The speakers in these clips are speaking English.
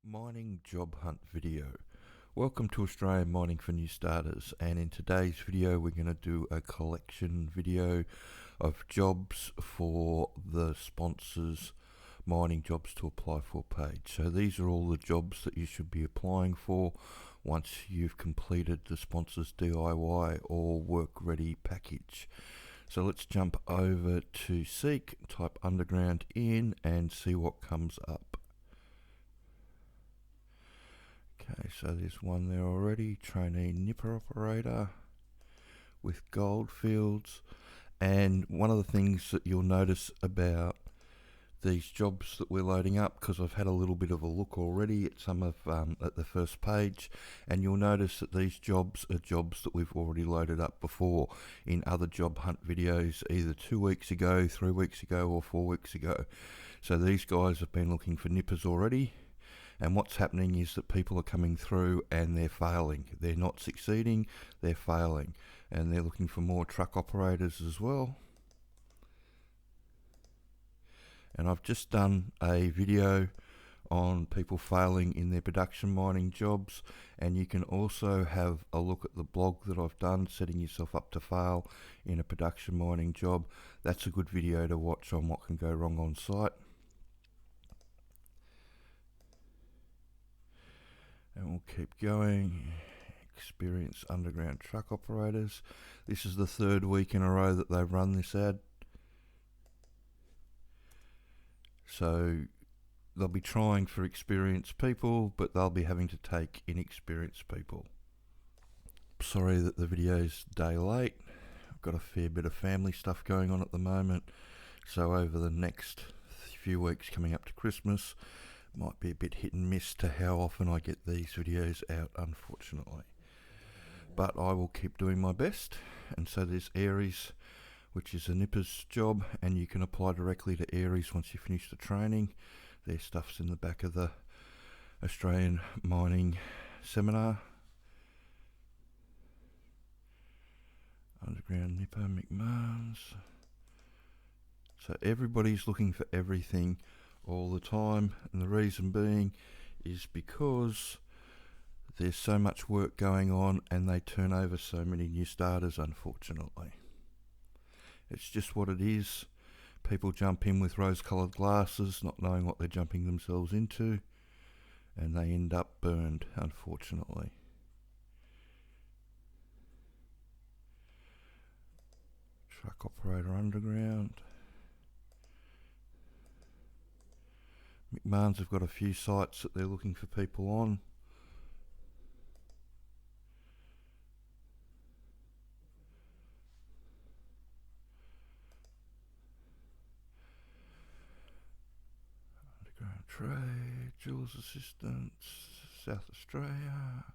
Mining job hunt video. Welcome to Australian Mining for New Starters, and in today's video we're going to do a collection video of jobs for the sponsors mining jobs to apply for page. So these are all the jobs that you should be applying for once you've completed the sponsors DIY or work ready package. So let's jump over to Seek, type underground in and see what comes up. Okay, so there's one there already, trainee nipper operator with goldfields. And one of the things that you'll notice about these jobs that we're loading up, because I've had a little bit of a look already at some of at the first page, and you'll notice that these jobs are jobs that we've already loaded up before in other job hunt videos, either 2 weeks ago, 3 weeks ago, or 4 weeks ago. So these guys have been looking for nippers already. And what's happening is that people are coming through and they're failing. They're not succeeding, they're failing. And they're looking for more truck operators as well. And I've just done a video on people failing in their production mining jobs. And you can also have a look at the blog that I've done, setting yourself up to fail in a production mining job. That's a good video to watch on what can go wrong on site. And we'll keep going. Experienced underground truck operators. This is the third week in a row that they've run this ad. So they'll be trying for experienced people, but they'll be having to take inexperienced people. Sorry that the video's a day late. I've got a fair bit of family stuff going on at the moment. So over the next few weeks coming up to Christmas, might be a bit hit and miss to how often I get these videos out, unfortunately. But I will keep doing my best. And so there's Aries, which is a nipper's job, and you can apply directly to Aries once you finish the training. Their stuff's in the back of the Australian Mining Seminar. Underground nipper, McMahon's. So everybody's looking for everything all the time, and the reason being is because there's so much work going on and they turn over so many new starters, unfortunately. It's just what it is. People jump in with rose-coloured glasses, not knowing what they're jumping themselves into, and they end up burned, unfortunately. Truck operator underground. McMahon's have got a few sites that they're looking for people on. Underground trade, driller's assistants, South Australia,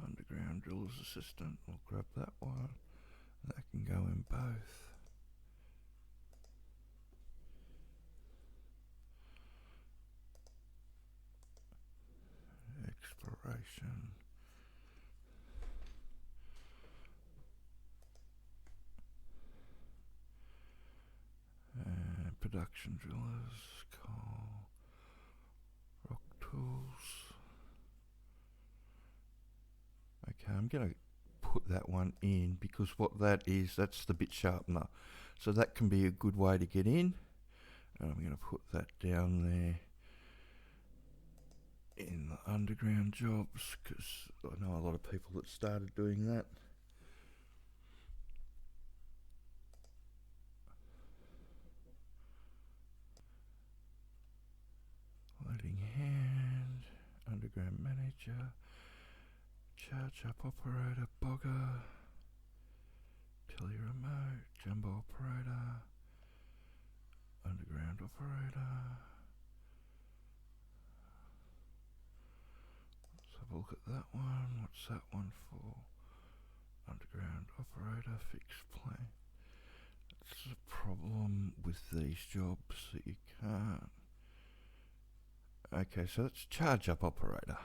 underground driller's assistant. We'll grab that one. That can go in both. Exploration. Production drillers, coal, rock tools. Okay, I'm going to put that one in because what that is, that's the bit sharpener. So that can be a good way to get in. And I'm going to put that down there in the underground jobs, because I know a lot of people that started doing that. Loading hand, underground manager, charge up operator, bogger, tele remote, jumbo operator, underground operator. Have a look at that one. What's that one for? Underground operator, fixed plane. That's the problem with these jobs, that you can't. Okay, so that's charge up operator.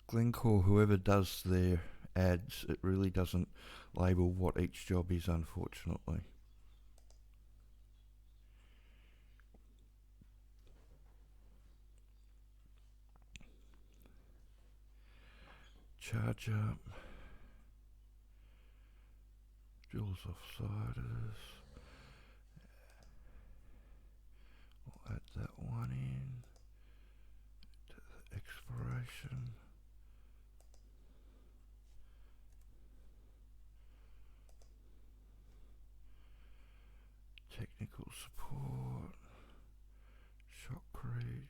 Glencore, whoever does their ads, it really doesn't label what each job is, unfortunately. charger, drillers offsiders. I'll add that one in to the exploration. Technical support, shotcrete,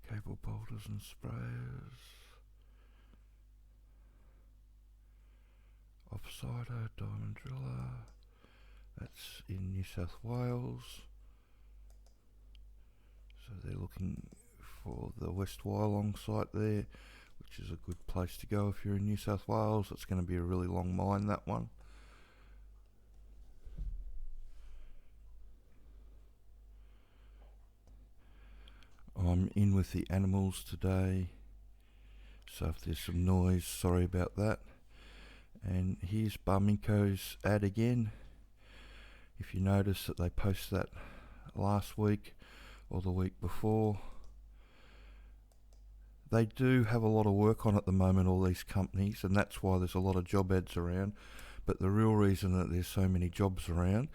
cable bolters and sprayers, Offsider, Diamond Driller, that's in New South Wales. So they're looking for the West Wyalong site there, which is a good place to go if you're in New South Wales. It's going to be a really long mine, that one. I'm in with the animals today, so if there's some noise, sorry about that. And here's Barminco's ad again. If you notice that they post that last week or the week before, they do have a lot of work on at the moment, all these companies, and that's why there's a lot of job ads around. But the real reason that there's so many jobs around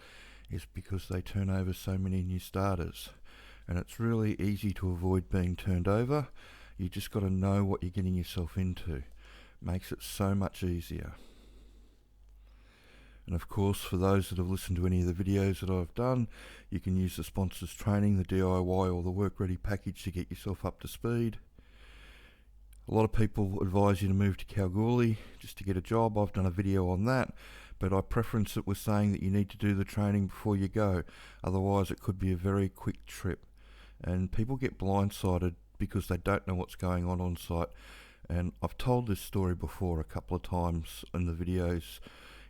is because they turn over so many new starters. And it's really easy to avoid being turned over. You just got to know what you're getting yourself into. Makes it so much easier. And of course, for those that have listened to any of the videos that I've done, you can use the sponsors training, the DIY or the work ready package to get yourself up to speed. A lot of people advise you to move to Kalgoorlie just to get a job. I've done a video on that, but I preference it with saying that you need to do the training before you go. Otherwise, it could be a very quick trip. And people get blindsided because they don't know what's going on site. And I've told this story before a couple of times in the videos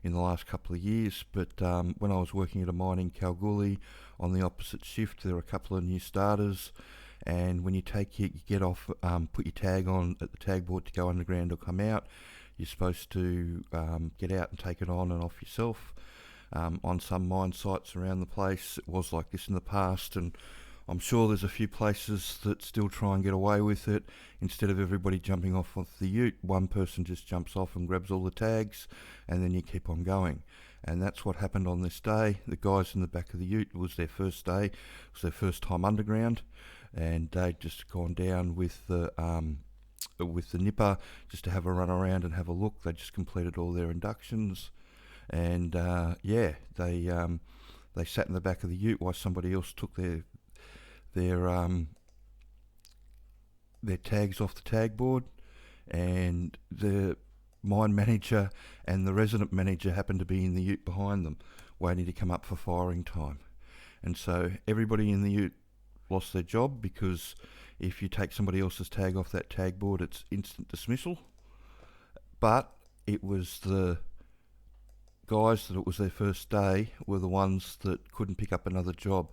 in the last couple of years, but when I was working at a mine in Kalgoorlie on the opposite shift, there were a couple of new starters, and when you get off, put your tag on at the tag board to go underground or come out, you're supposed to get out and take it on and off yourself. On some mine sites around the place, it was like this in the past, and I'm sure there's a few places that still try and get away with it. Instead of everybody jumping off the ute, one person just jumps off and grabs all the tags, and then you keep on going. And that's what happened on this day. The guys in the back of the ute, it was their first day, it was their first time underground, and they'd just gone down with the nipper just to have a run around and have a look. They just completed all their inductions, and they sat in the back of the ute while somebody else took their tags off the tag board, and the mine manager and the resident manager happened to be in the ute behind them waiting to come up for firing time. And so everybody in the ute lost their job, because if you take somebody else's tag off that tag board, it's instant dismissal. But it was the guys that it was their first day were the ones that couldn't pick up another job.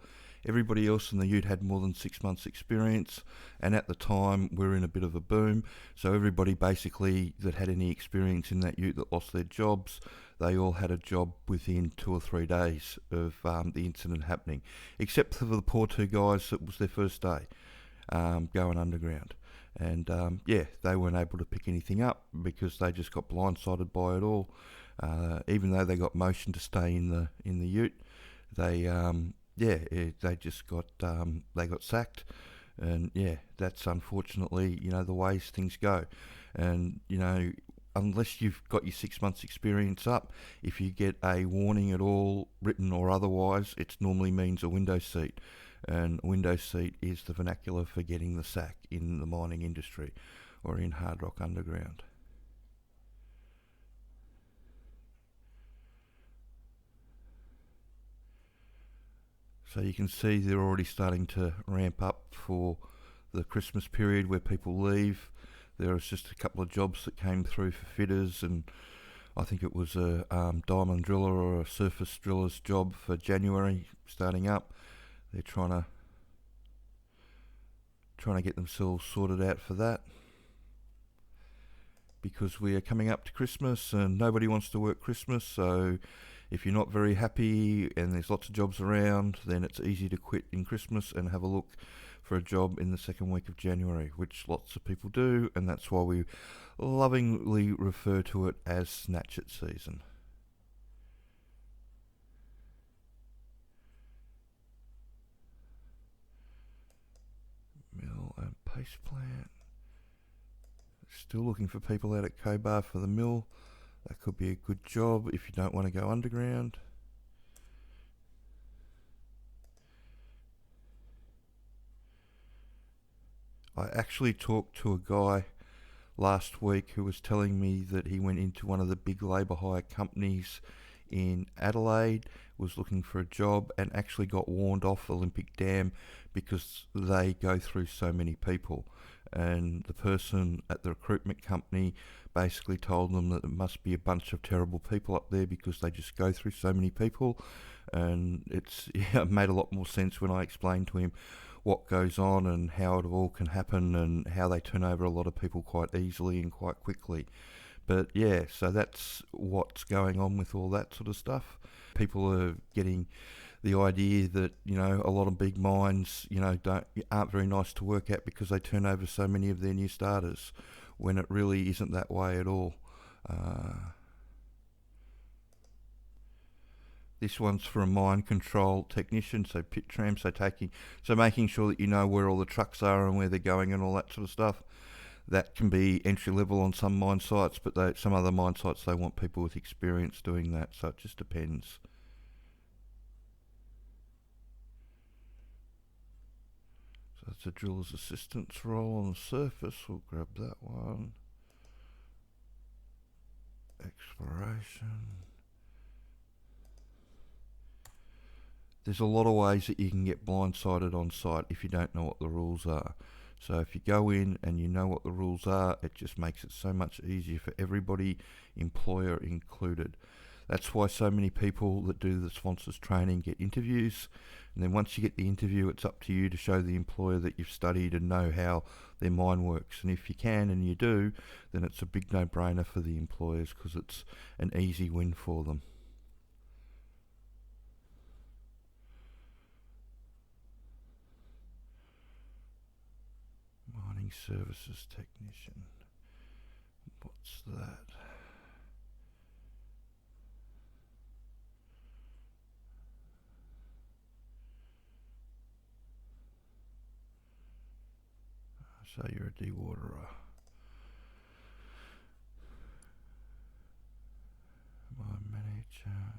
Everybody else in the ute had more than 6 months experience, and at the time we were in a bit of a boom, so everybody basically that had any experience in that ute that lost their jobs, they all had a job within 2 or 3 days of the incident happening, except for the poor two guys that was their first day going underground. And they weren't able to pick anything up because they just got blindsided by it all. Even though they got motion to stay in the ute, they just got sacked, and that's unfortunately the ways things go. And unless you've got your 6 months experience up, if you get a warning at all, written or otherwise, it normally means a window seat, and a window seat is the vernacular for getting the sack in the mining industry or in hard rock underground. So you can see they're already starting to ramp up for the Christmas period where people leave. There was just a couple of jobs that came through for fitters, and I think it was a diamond driller or a surface driller's job for January starting up. They're trying to get themselves sorted out for that, because we are coming up to Christmas and nobody wants to work Christmas. So if you're not very happy and there's lots of jobs around, then it's easy to quit in Christmas and have a look for a job in the second week of January, which lots of people do, and that's why we lovingly refer to it as Snatch It season. Mill and paste plant. Still looking for people out at Cobar for the mill. That could be a good job if you don't want to go underground. I actually talked to a guy last week who was telling me that he went into one of the big labour hire companies in Adelaide, was looking for a job, and actually got warned off Olympic Dam because they go through so many people. And the person at the recruitment company basically told them that there must be a bunch of terrible people up there because they just go through so many people. And it made a lot more sense when I explained to him what goes on and how it all can happen and how they turn over a lot of people quite easily and quite quickly. But yeah, so that's what's going on with all that sort of stuff. People are getting the idea that, a lot of big mines, aren't very nice to work at because they turn over so many of their new starters, when it really isn't that way at all. This one's for a mine control technician, so pit tram, so making sure that you know where all the trucks are and where they're going and all that sort of stuff. That can be entry level on some mine sites, but some other mine sites, they want people with experience doing that, so it just depends. So it's a driller's assistance role on the surface. We'll grab that one. Exploration. There's a lot of ways that you can get blindsided on site if you don't know what the rules are. So if you go in and you know what the rules are, it just makes it so much easier for everybody, employer included. That's why so many people that do the sponsors training get interviews, and then once you get the interview, it's up to you to show the employer that you've studied and know how their mine works. And if you can and you do, then it's a big no-brainer for the employers because it's an easy win for them. Mining services technician. What's that? So you're a dewaterer. Mine manager.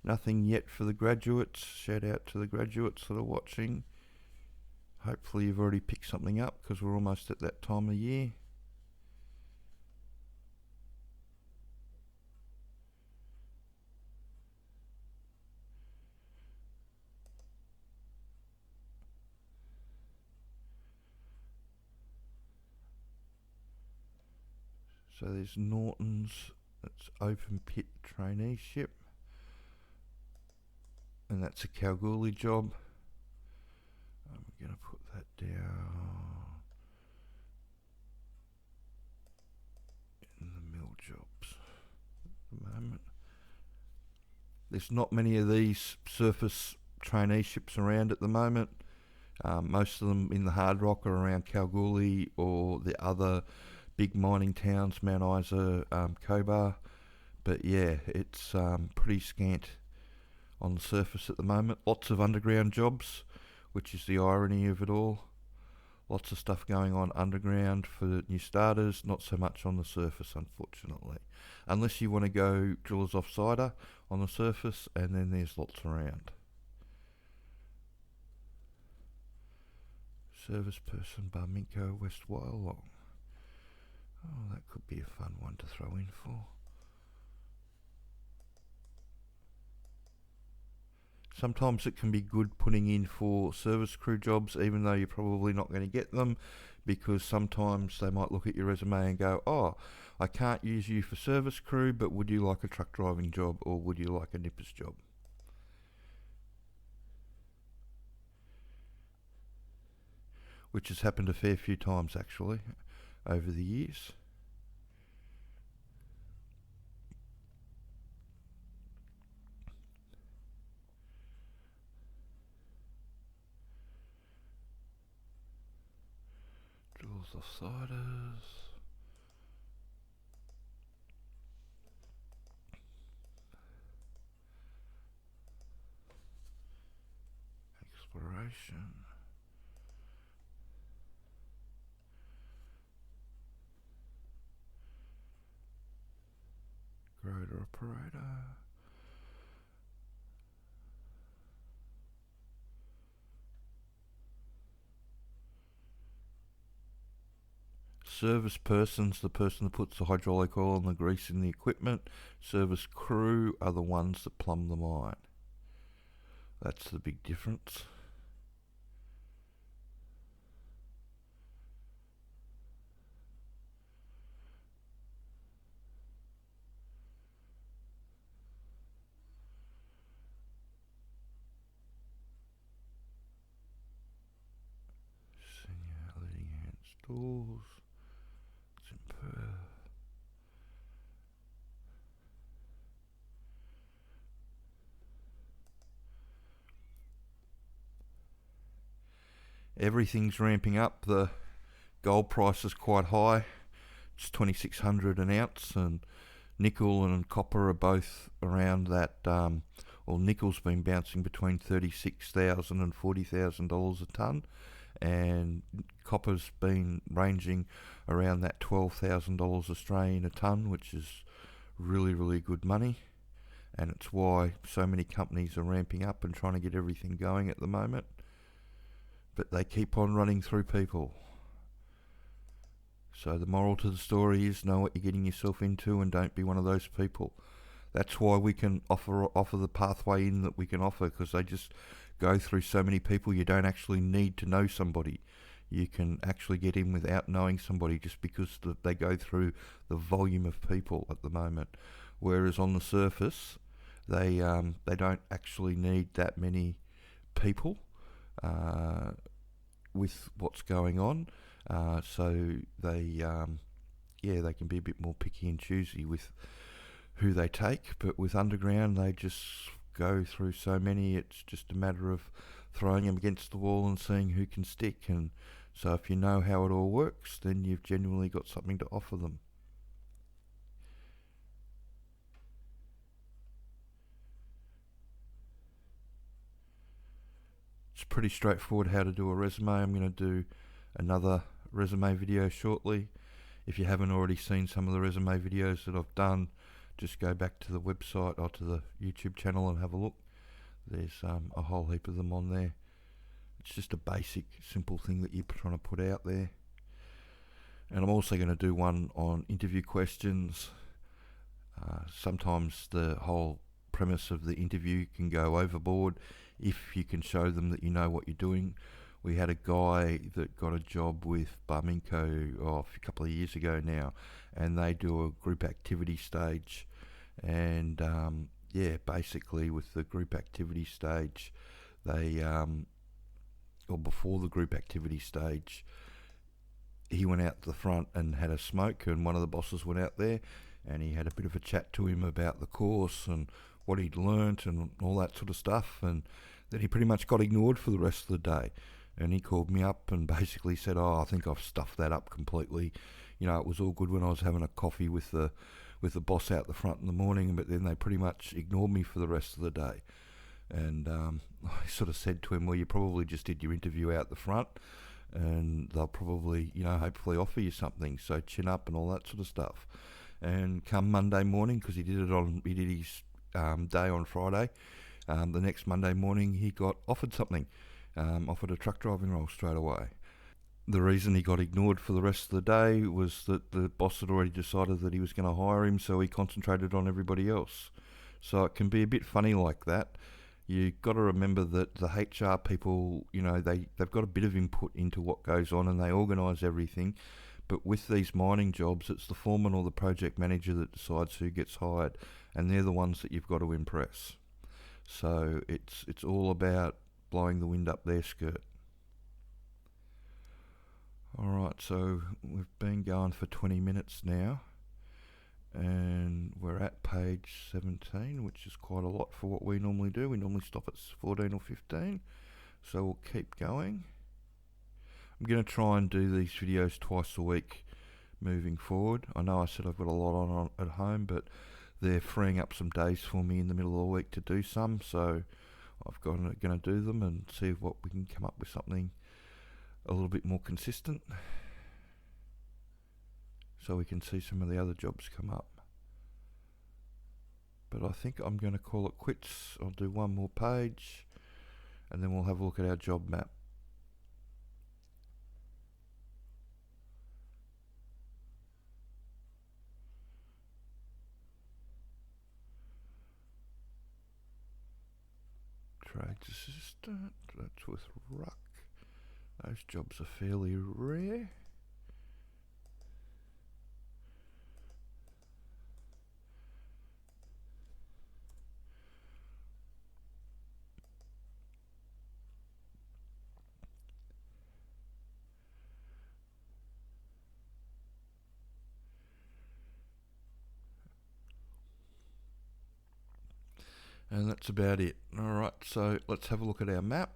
Nothing yet for the graduates. Shout out to the graduates that are watching. Hopefully you've already picked something up because we're almost at that time of year. So there's Norton's, that's open pit traineeship, and that's a Kalgoorlie job. I'm going to put that down in the mill jobs at the moment. There's not many of these surface traineeships around at the moment. Most of them in the hard rock are around Kalgoorlie or the other big mining towns, Mount Isa, Cobar. But yeah, it's pretty scant on the surface at the moment. Lots of underground jobs, which is the irony of it all. Lots of stuff going on underground for new starters, not so much on the surface, unfortunately. Unless you want to go Drillers Offsider on the surface, and then there's lots around. Service person, Barminco, West Wyalong. Oh, that could be a fun one to throw in for. Sometimes it can be good putting in for service crew jobs, even though you're probably not going to get them, because sometimes they might look at your resume and go, oh, I can't use you for service crew, but would you like a truck driving job, or would you like a nipper's job? Which has happened a fair few times, actually, over the years. Drillers Offsiders. Exploration. Agi Operator. Service person's the person that puts the hydraulic oil and the grease in the equipment. Service crew are the ones that plumb the mine. That's the big difference. Senior leading hand stools. It's in Perth. Everything's ramping up. The gold price is quite high. It's 2,600 an ounce, and nickel and copper are both around that. Well, nickel's been bouncing between $36,000 and $40,000 a tonne, and copper's been ranging around that $12,000 Australian a tonne, which is really, really good money. And it's why so many companies are ramping up and trying to get everything going at the moment. But they keep on running through people. So the moral to the story is know what you're getting yourself into and don't be one of those people. That's why we can offer the pathway in that we can offer, because they just go through so many people. You don't actually need to know somebody. You can actually get in without knowing somebody, just because they go through the volume of people at the moment. Whereas on the surface, they don't actually need that many people with what's going on. So they can be a bit more picky and choosy with who they take. But with underground, they just go through so many. It's just a matter of throwing them against the wall and seeing who can stick. And so if you know how it all works, then you've genuinely got something to offer them. It's pretty straightforward how to do a resume. I'm going to do another resume video shortly. If you haven't already seen some of the resume videos that I've done, just go back to the website or to the YouTube channel and have a look. There's a whole heap of them on there. It's just a basic, simple thing that you're trying to put out there. And I'm also going to do one on interview questions. Sometimes the whole premise of the interview can go overboard if you can show them that you know what you're doing. We had a guy that got a job with Barminco a couple of years ago now, and they do a group activity stage. And basically with the group activity stage, before the group activity stage, he went out to the front and had a smoke, and one of the bosses went out there and he had a bit of a chat to him about the course and what he'd learnt and all that sort of stuff, and then he pretty much got ignored for the rest of the day. And he called me up and basically said, I think I've stuffed that up completely. You know, it was all good when I was having a coffee with the boss out the front in the morning, but then they pretty much ignored me for the rest of the day. And I sort of said to him, well, you probably just did your interview out the front, and they'll probably, hopefully offer you something, so chin up and all that sort of stuff. And come Monday morning, because he did his day on Friday, the next Monday morning he got offered something, offered a truck driving role straight away. The reason he got ignored for the rest of the day was that the boss had already decided that he was going to hire him, so he concentrated on everybody else. So it can be a bit funny like that. You've got to remember that the HR people, they've got a bit of input into what goes on and they organise everything. But with these mining jobs, it's the foreman or the project manager that decides who gets hired, and they're the ones that you've got to impress. So it's all about blowing the wind up their skirt. Alright, so we've been going for 20 minutes now, and we're at page 17, which is quite a lot for what we normally do. We normally stop at 14 or 15, so we'll keep going. I'm going to try and do these videos twice a week moving forward. I know I said I've got a lot on at home, but they're freeing up some days for me in the middle of the week to do some, so I've going to do them and see what we can come up with, something a little bit more consistent, so we can see some of the other jobs come up. But I think I'm going to call it quits. I'll do one more page and then we'll have a look at our job map. Trades assistant, that's with Ruck. Those jobs are fairly rare. And that's about it. Alright, so let's have a look at our map.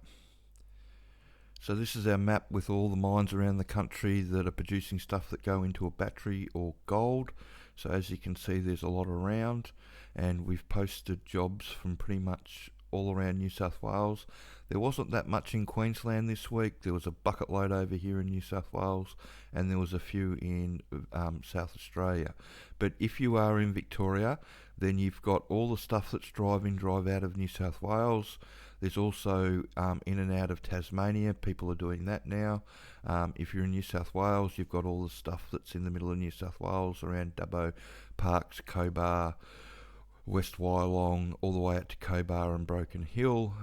So this is our map with all the mines around the country that are producing stuff that go into a battery or gold. So as you can see, there's a lot around, and we've posted jobs from pretty much all around New South Wales. There wasn't that much in Queensland this week. There was a bucket load over here in New South Wales, and there was a few in South Australia. But if you are in Victoria, then you've got all the stuff that's drive in, drive out of New South Wales. There's also in and out of Tasmania. People are doing that now. If you're in New South Wales, you've got all the stuff that's in the middle of New South Wales around Dubbo, Parks, Cobar, West Wyalong, all the way out to Cobar and Broken Hill.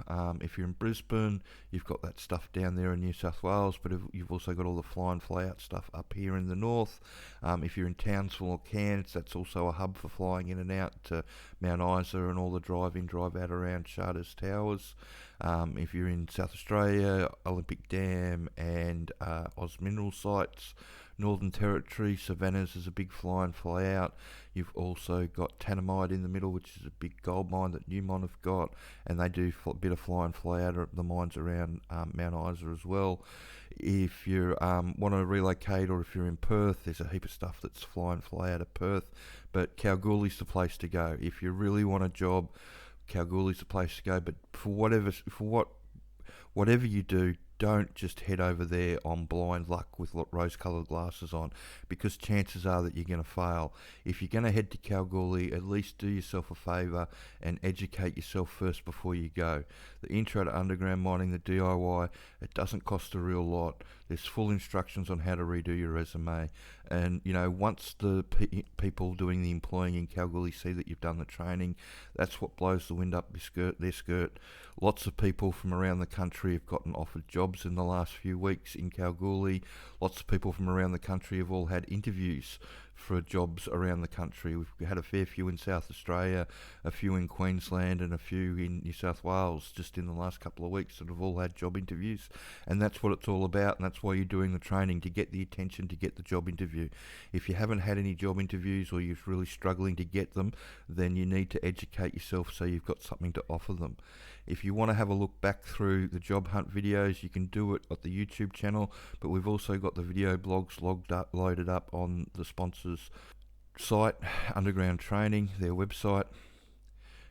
If you're in Brisbane, you've got that stuff down there in New South Wales, but you've also got all the fly and fly out stuff up here in the north. If you're in Townsville or Cairns, that's also a hub for flying in and out to Mount Isa and all the drive in, drive out around Charters Towers. If you're in South Australia, Olympic Dam and Oz Mineral sites. Northern Territory, Savannah's is a big fly and fly out. You've also got Tanamite in the middle, which is a big gold mine that Newmont have got, and they do a bit of fly and fly out at the mines around Mount Isa as well. If you want to relocate, or if you're in Perth, there's a heap of stuff that's fly and fly out of Perth, but Kalgoorlie's the place to go. If you really want a job, Kalgoorlie's the place to go, but for whatever you do, don't just head over there on blind luck with rose-coloured glasses on, because chances are that you're going to fail. If you're going to head to Kalgoorlie, at least do yourself a favour and educate yourself first before you go. The intro to underground mining, the DIY, it doesn't cost a real lot. There's full instructions on how to redo your resume. And, you know, once the people doing the employing in Kalgoorlie see that you've done the training, that's what blows the wind up their skirt. Lots of people from around the country have gotten offered jobs in the last few weeks in Kalgoorlie. Lots of people from around the country have all had interviews for jobs around the country. We've had a fair few in South Australia, a few in Queensland, and a few in New South Wales just in the last couple of weeks that have all had job interviews. And that's what it's all about, and that's why you're doing the training, to get the attention, to get the job interview. If you haven't had any job interviews, or you're really struggling to get them, then you need to educate yourself so you've got something to offer them. If you want to have a look back through the job hunt videos, you can do it at the YouTube channel, but we've also got the video blogs loaded up on the sponsors' site, Underground Training, their website.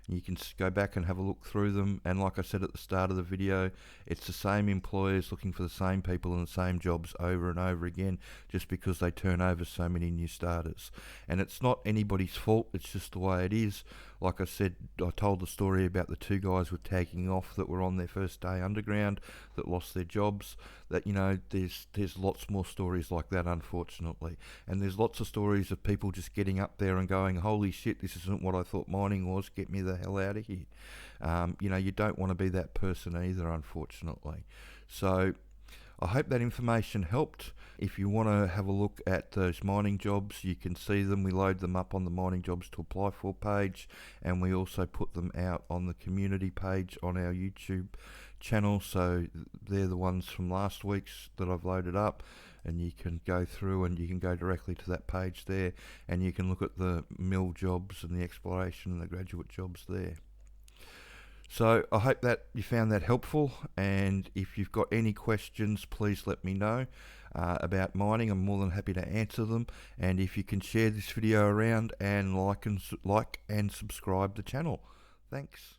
You can go back and have a look through them, and like I said at the start of the video, it's the same employers looking for the same people in the same jobs over and over again, just because they turn over so many new starters. And it's not anybody's fault, it's just the way it is. Like I said, I told the story about the two guys with tagging off that were on their first day underground that lost their jobs. That, you know, there's lots more stories like that, unfortunately. And there's lots of stories of people just getting up there and going, holy shit, this isn't what I thought mining was, get me the hell out of here. You know, you don't want to be that person either, unfortunately. So I hope that information helped. If you want to have a look at those mining jobs, you can see them. We load them up on the mining jobs to apply for page, and we also put them out on the community page on our YouTube channel. So they're the ones from last week's that I've loaded up, and you can go through and you can go directly to that page there, and you can look at the mill jobs and the exploration and the graduate jobs there. So I hope that you found that helpful, and if you've got any questions, please let me know about mining. I'm more than happy to answer them. And if you can share this video around and like and subscribe the channel. Thanks.